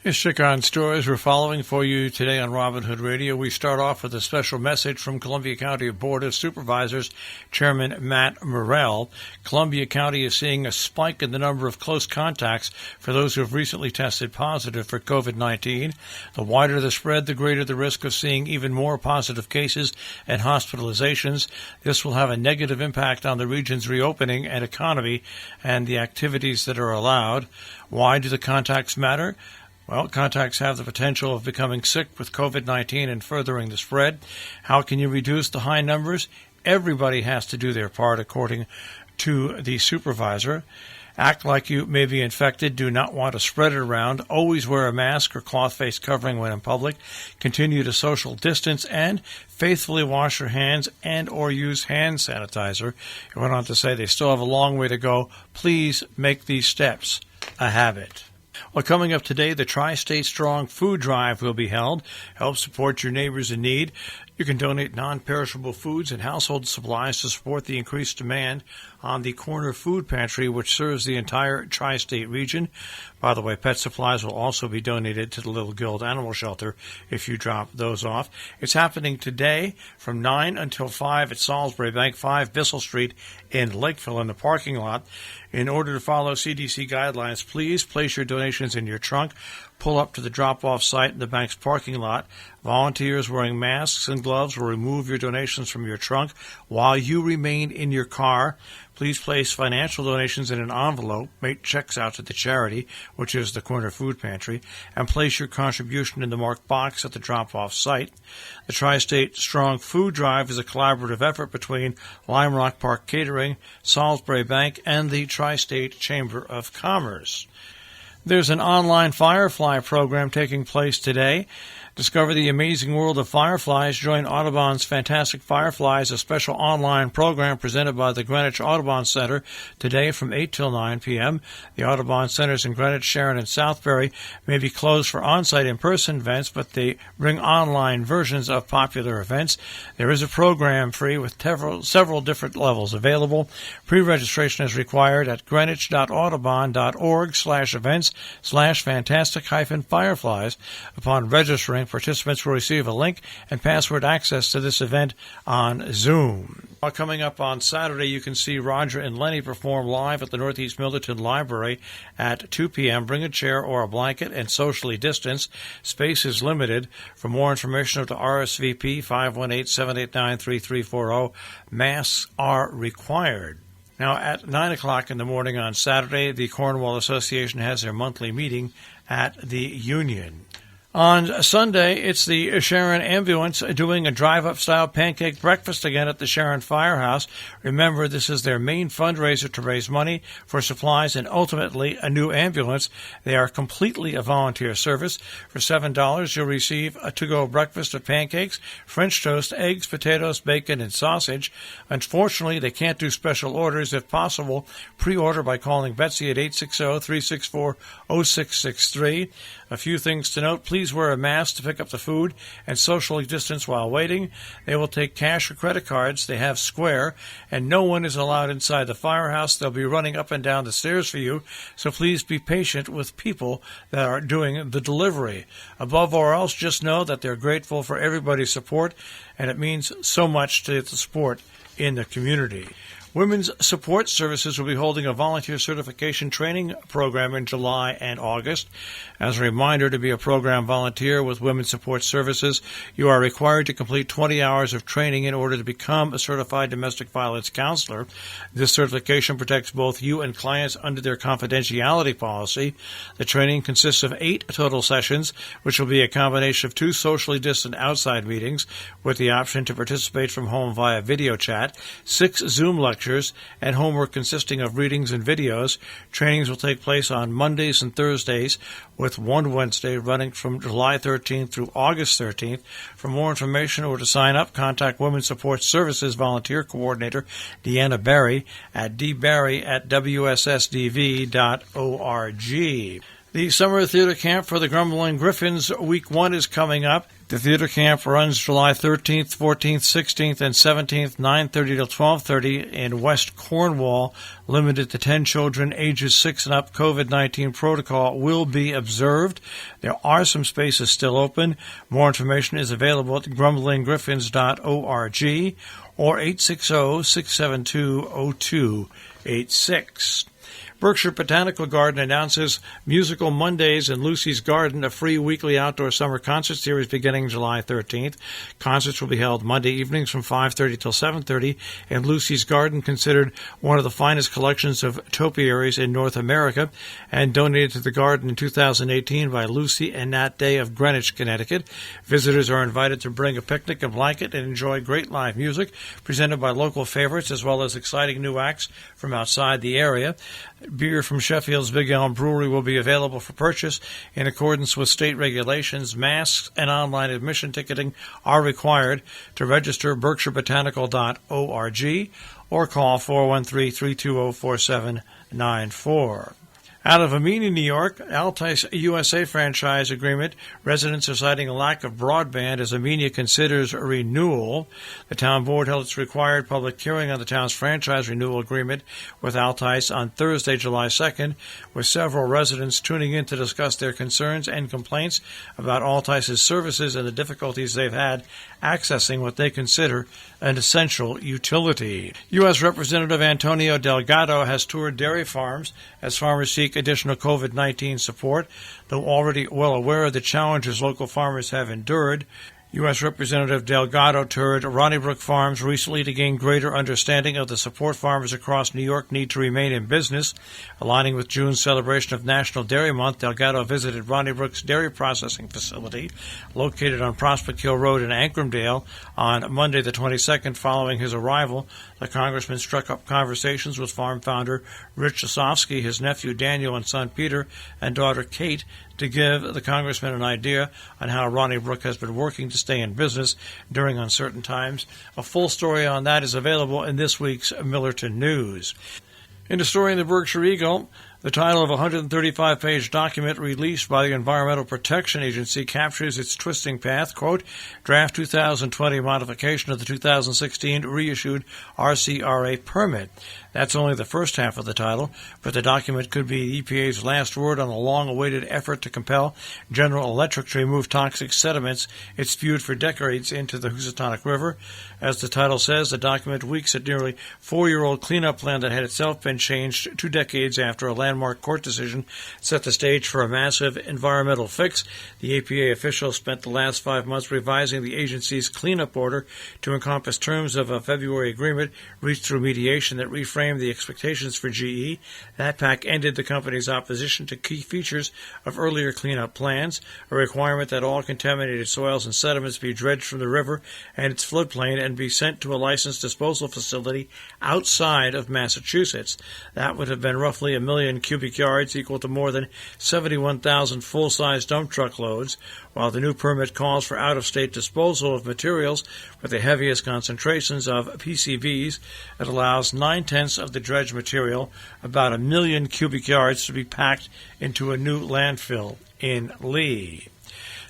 Here's Chicago stories we're following for you today on Robin Hood Radio. We start off with a special message from Columbia County Board of Supervisors Chairman Matt Morrell. Columbia County is seeing a spike in the number of close contacts for those who have recently tested positive for COVID-19. The wider the spread, the greater the risk of seeing even more positive cases and hospitalizations. This will have a negative impact on the region's reopening and economy and the activities that are allowed. Why do the contacts matter? Well, contacts have the potential of becoming sick with COVID-19 and furthering the spread. How can you reduce the high numbers? Everybody has to do their part, according to the supervisor. Act like you may be infected. Do not want to spread it around. Always wear a mask or cloth face covering when in public. Continue to social distance and faithfully wash your hands and or use hand sanitizer. He went on to say they still have a long way to go. Please make these steps a habit. Well, coming up today, the Tri-State Strong Food Drive will be held. Help support your neighbors in need. You can donate non-perishable foods and household supplies to support the increased demand on the Corner Food Pantry, which serves the entire tri-state region. By the way, pet supplies will also be donated to the Little Guild Animal Shelter if you drop those off. It's happening today from 9 until 5 at Salisbury Bank, 5 Bissell Street in Lakeville in the parking lot. In order to follow CDC guidelines, please place your donations in your trunk. Pull up to the drop-off site in the bank's parking lot. Volunteers wearing masks and gloves will remove your donations from your trunk while you remain in your car. Please place financial donations in an envelope, make checks out to the charity, which is the Corner Food Pantry, and place your contribution in the marked box at the drop-off site. The Tri-State Strong Food Drive is a collaborative effort between Lime Rock Park Catering, Salisbury Bank, and the Tri-State Chamber of Commerce. There's an online Firefly program taking place today. Discover the amazing world of fireflies. Join Audubon's Fantastic Fireflies, a special online program presented by the Greenwich Audubon Center today from 8 till 9 p.m. The Audubon Centers in Greenwich, Sharon, and Southbury may be closed for on-site in-person events, but they bring online versions of popular events. There is a program free with several different levels available. Pre-registration is required at greenwich.audubon.org/events/fantastic-fireflies. Upon registering, participants will receive a link and password access to this event on Zoom. Coming up on Saturday, you can see Roger and Lenny perform live at the Northeast Millerton Library at 2 p.m. Bring a chair or a blanket and socially distance. Space is limited. For more information, to RSVP 518-789-3340. Masks are required. Now, at 9 o'clock in the morning on Saturday, the Cornwall Association has their monthly meeting at the Union. On Sunday, it's the Sharon Ambulance doing a drive-up style pancake breakfast again at the Sharon Firehouse. Remember, this is their main fundraiser to raise money for supplies and ultimately a new ambulance. They are completely a volunteer service. For $7, you'll receive a to-go breakfast of pancakes, French toast, eggs, potatoes, bacon, and sausage. Unfortunately, they can't do special orders. If possible, pre-order by calling Betsy at 860-364-0663. A few things to note. Please wear a mask to pick up the food and socially distance while waiting. They will take cash or credit cards. They have Square, and no one is allowed inside the firehouse. They'll be running up and down the stairs for you, so please be patient with people that are doing the delivery. Above all else, just know that they're grateful for everybody's support, and it means so much to the support in the community. Women's Support Services will be holding a volunteer certification training program in July and August. As a reminder, to be a program volunteer with Women's Support Services, you are required to complete 20 hours of training in order to become a certified domestic violence counselor. This certification protects both you and clients under their confidentiality policy. The training consists of 8 total sessions, which will be a combination of 2 socially distant outside meetings with the option to participate from home via video chat, 6 Zoom lectures, and homework consisting of readings and videos. Trainings will take place on Mondays and Thursdays, with one Wednesday running from July 13th through August 13th. For more information or to sign up, contact Women's Support Services Volunteer Coordinator Deanna Barry at dbarry@wssdv.org. The Summer Theater Camp for the Grumbling Griffins Week 1 is coming up. The theater camp runs July 13th, 14th, 16th, and 17th, 9:30 till 12:30 in West Cornwall. Limited to 10 children, ages 6 and up. COVID-19 protocol will be observed. There are some spaces still open. More information is available at grumblinggriffins.org or 860-672-0286. Berkshire Botanical Garden announces Musical Mondays in Lucy's Garden, a free weekly outdoor summer concert series beginning July 13th. Concerts will be held Monday evenings from 5:30 till 7:30 in Lucy's Garden, considered one of the finest collections of topiaries in North America, and donated to the garden in 2018 by Lucy and Nat Day of Greenwich, Connecticut. Visitors are invited to bring a picnic and blanket and enjoy great live music presented by local favorites as well as exciting new acts from outside the area. Beer from Sheffield's Big Elm Brewery will be available for purchase in accordance with state regulations. Masks and online admission ticketing are required. To register, berkshirebotanical.org or call 413-320-4794. Out of Amini, New York, Altice USA franchise agreement. Residents are citing a lack of broadband as Amini considers a renewal. The town board held its required public hearing on the town's franchise renewal agreement with Altice on Thursday, July 2nd, with several residents tuning in to discuss their concerns and complaints about Altice's services and the difficulties they've had accessing what they consider an essential utility. U.S. Representative Antonio Delgado has toured dairy farms as farmers seek additional COVID-19 support, though already well aware of the challenges local farmers have endured. U.S. Representative Delgado toured Ronnybrook Farms recently to gain greater understanding of the support farmers across New York need to remain in business. Aligning with June's celebration of National Dairy Month, Delgado visited Ronnybrook's dairy processing facility, located on Prospect Hill Road in Ancramdale, on Monday the 22nd. Following his arrival, the congressman struck up conversations with farm founder Rich Osofsky, his nephew Daniel and son Peter, and daughter Kate, to give the congressman an idea on how Ronnybrook has been working to stay in business during uncertain times. A full story on that is available in this week's Millerton News. In a story in the Berkshire Eagle, the title of a 135-page document released by the Environmental Protection Agency captures its twisting path. Quote, draft 2020 modification of the 2016 reissued RCRA permit. That's only the first half of the title, but the document could be EPA's last word on the long-awaited effort to compel General Electric to remove toxic sediments it spewed for decades into the Housatonic River. As the title says, the document weeks at nearly 4-year-old cleanup plan that had itself been changed 2 decades after a landmark court decision set the stage for a massive environmental fix. The EPA officials spent the last 5 months revising the agency's cleanup order to encompass terms of a February agreement reached through mediation that reframed the expectations for GE. That pact ended the company's opposition to key features of earlier cleanup plans, a requirement that all contaminated soils and sediments be dredged from the river and its floodplain and be sent to a licensed disposal facility outside of Massachusetts. That would have been roughly 1 million cubic yards, equal to more than 71,000 full-size dump truck loads, while the new permit calls for out-of-state disposal of materials with the heaviest concentrations of PCBs. It allows 9/10 of the dredged material, about 1 million cubic yards, to be packed into a new landfill in Lee.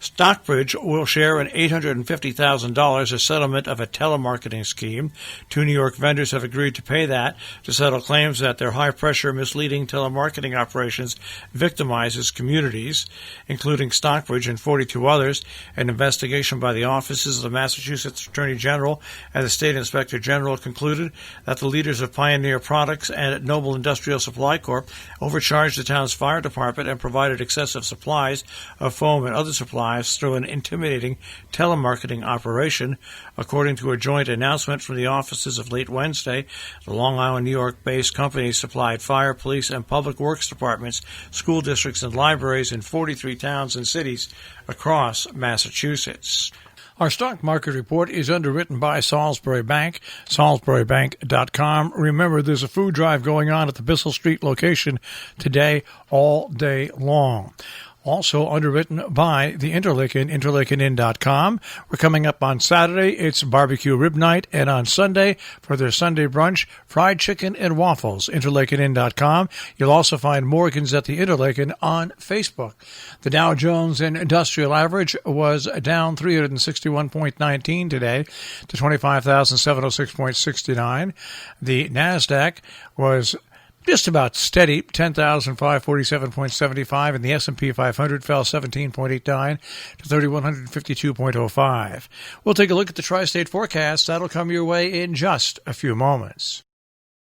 Stockbridge will share in $850,000 as settlement of a telemarketing scheme. 2 New York vendors have agreed to pay that to settle claims that their high-pressure, misleading telemarketing operations victimizes communities, including Stockbridge and 42 others. An investigation by the offices of the Massachusetts Attorney General and the State Inspector General concluded that the leaders of Pioneer Products and Noble Industrial Supply Corp. Overcharged the town's fire department and provided excessive supplies of foam and other supplies through an intimidating telemarketing operation. According to a joint announcement from the offices of late Wednesday, the Long Island, New York-based company supplied fire, police, and public works departments, school districts, and libraries in 43 towns and cities across Massachusetts. Our stock market report is underwritten by Salisbury Bank, salisburybank.com. Remember, there's a food drive going on at the Bissell Street location today all day long. Also underwritten by the Interlaken, interlakenin.com. We're coming up on Saturday. It's barbecue rib night, and on Sunday, for their Sunday brunch, fried chicken and waffles, interlakenin.com. You'll also find Morgan's at the Interlaken on Facebook. The Dow Jones Industrial Average was down 361.19 today to 25,706.69. The NASDAQ was just about steady, 10,547.75, and the S&P 500 fell 17.89 to 3,152.05. We'll take a look at the tri-state forecast. That'll come your way in just a few moments.